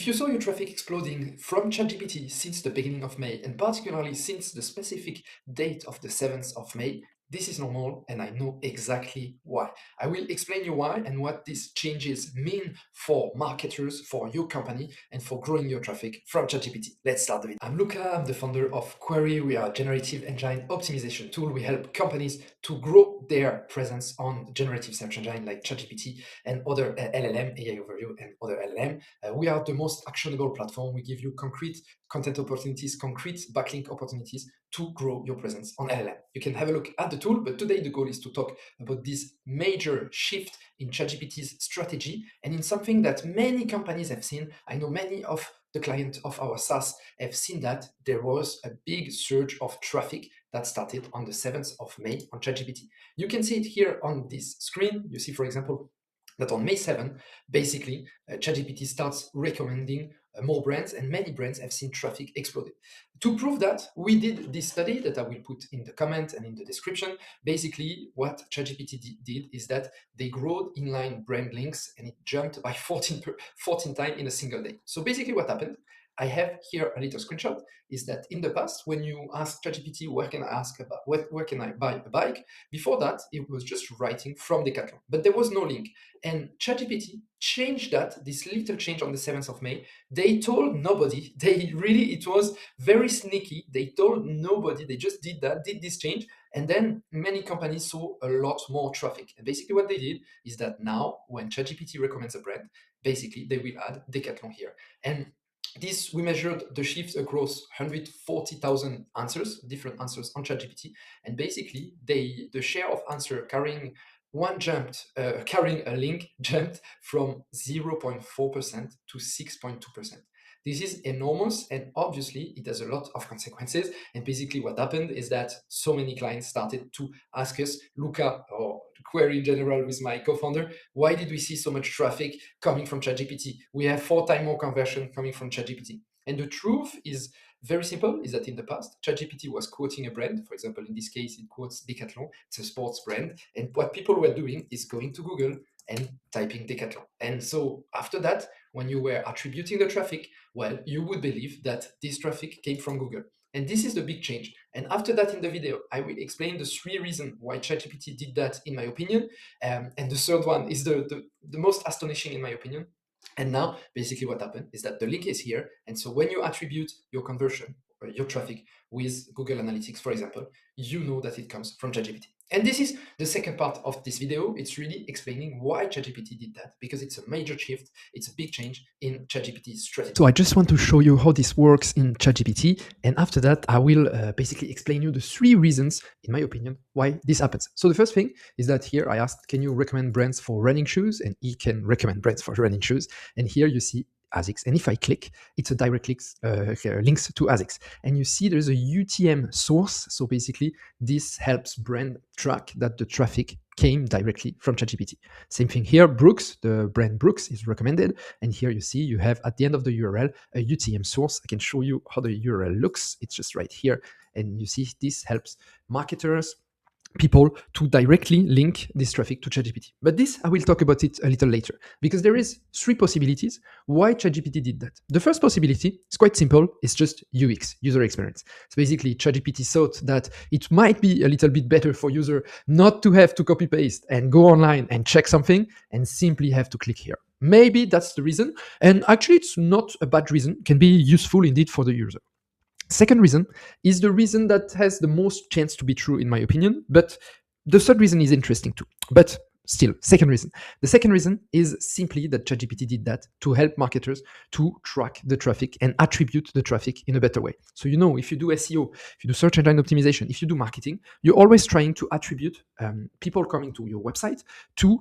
If you saw your traffic exploding from ChatGPT since the beginning of May, and particularly since the specific date of the 7th of May, this is normal and I know exactly why. I will explain you why and what these changes mean for marketers, for your company, and for growing your traffic from ChatGPT. Let's start the video. I'm Luca, I'm the founder of Qwairy. We are a generative engine optimization tool. We help companies to grow their presence on generative search engine like ChatGPT and other LLM, AI Overview, and other LLM. We are the most actionable platform. We give you concrete content opportunities, concrete backlink opportunities to grow your presence on LLM. You can have a look at the tool, but today the goal is to talk about this major shift in ChatGPT's strategy and in something that many companies have seen. I know many of the clients of our SaaS have seen that there was a big surge of traffic that started on the 7th of May on ChatGPT. You can see it here on this screen. You see, for example, that on May 7, basically, ChatGPT starts recommending more brands, and many brands have seen traffic exploded. To prove that, we did this study that I will put in the comment and in the description. Basically, what ChatGPT did is that they grew inline brand links, and it jumped by 14 times in a single day. So basically what happened, I have here a little screenshot, is that in the past, when you ask ChatGPT, where can I buy a bike? Before that, it was just writing from Decathlon, but there was no link. And ChatGPT changed that, this little change on the 7th of May. They told nobody. It was very sneaky. They told nobody. They just did this change. And then many companies saw a lot more traffic. And basically what they did is that now when ChatGPT recommends a brand, basically they will add Decathlon here. And this, we measured the shifts across 140,000 answers, different answers on ChatGPT, and basically the share of answer carrying a link jumped from 0.4% to 6.2%. This is enormous, and obviously it has a lot of consequences. And basically what happened is that so many clients started to ask us, Luca, or Qwairy in general with my co-founder, why did we see so much traffic coming from ChatGPT? We have 4 times more conversion coming from ChatGPT. And the truth is very simple, is that in the past, ChatGPT was quoting a brand. For example, in this case, it quotes Decathlon. It's a sports brand. And what people were doing is going to Google and typing Decathlon. And so after that, when you were attributing the traffic, well, you would believe that this traffic came from Google. And this is the big change. And after that in the video, I will explain the 3 reasons why ChatGPT did that, in my opinion. And the third one is the most astonishing, in my opinion. And now, basically what happened is that the link is here. And so when you attribute your conversion or your traffic with Google Analytics, for example, you know that it comes from ChatGPT. And this is the second part of this video. It's really explaining why ChatGPT did that, because it's a major shift. It's a big change in ChatGPT's strategy. So I just want to show you how this works in ChatGPT. And after that, I will basically explain you the 3 reasons, in my opinion, why this happens. So the first thing is that here I asked, can you recommend brands for running shoes? And he can recommend brands for running shoes. And here you see ASICS. And if I click, it's a direct links to ASICS. And you see there's a UTM source. So basically, this helps brand track that the traffic came directly from ChatGPT. Same thing here, Brooks, the brand Brooks is recommended. And here you see you have at the end of the URL a UTM source. I can show you how the URL looks. It's just right here. And you see this helps marketers, people to directly link this traffic to ChatGPT. But this, I will talk about it a little later, because there is 3 possibilities why ChatGPT did that. The first possibility is quite simple. It's just UX, user experience. So basically, ChatGPT thought that it might be a little bit better for user not to have to copy paste and go online and check something and simply have to click here. Maybe that's the reason. And actually, it's not a bad reason. It can be useful indeed for the user. Second reason is the reason that has the most chance to be true, in my opinion, but the third reason is interesting too. But still, second reason. The second reason is simply that ChatGPT did that to help marketers to track the traffic and attribute the traffic in a better way. So if you do SEO, if you do search engine optimization, if you do marketing, you're always trying to attribute people coming to your website to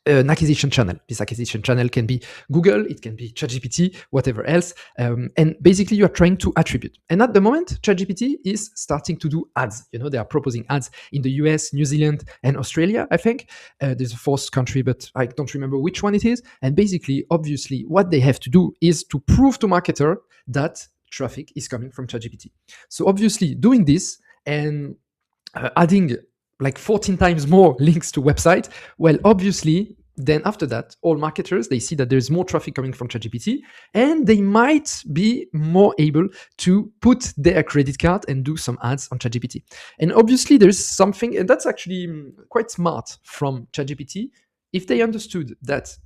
an acquisition channel. This acquisition channel can be Google, it can be ChatGPT, whatever else. And basically, you are trying to attribute. And at the moment, ChatGPT is starting to do ads. They are proposing ads in the US, New Zealand, and Australia, I think. There's a 4th country, but I don't remember which one it is. And basically, obviously, what they have to do is to prove to marketer that traffic is coming from ChatGPT. So obviously, doing this and adding like 14 times more links to website, well, obviously, then after that, all marketers, they see that there's more traffic coming from ChatGPT, and they might be more able to put their credit card and do some ads on ChatGPT. And obviously there's something, and that's actually quite smart from ChatGPT, if they understood that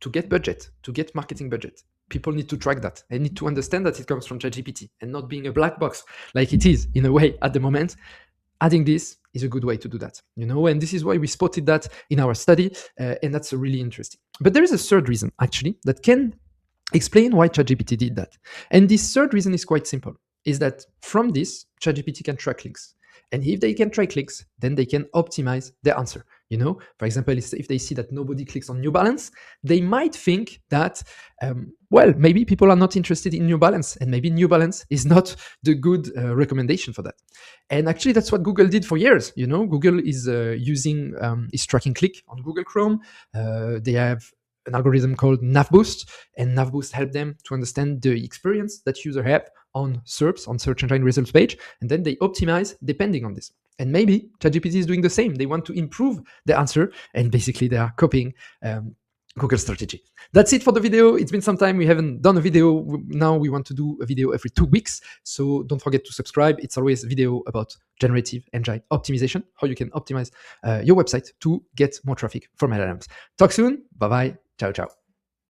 to get budget, to get marketing budget, people need to track that. They need to understand that it comes from ChatGPT and not being a black box like it is in a way at the moment. Adding this is a good way to do that, and this is why we spotted that in our study, and that's really interesting. But there is a third reason actually that can explain why ChatGPT did that. And this third reason is quite simple, is that from this, ChatGPT can track links. And if they can track links, then they can optimize their answer. For example, if they see that nobody clicks on New Balance, they might think that, maybe people are not interested in New Balance, and maybe New Balance is not the good recommendation for that. And actually, that's what Google did for years. Google is is tracking click on Google Chrome. They have an algorithm called NavBoost, and NavBoost helped them to understand the experience that user have on SERPs, on search engine results page, and then they optimize depending on this. And maybe ChatGPT is doing the same. They want to improve the answer, and basically they are copying Google strategy. That's it for the video. It's been some time. We haven't done a video. Now we want to do a video every 2 weeks. So don't forget to subscribe. It's always a video about generative engine optimization, how you can optimize your website to get more traffic from LLMs. Talk soon. Bye-bye. Ciao, ciao.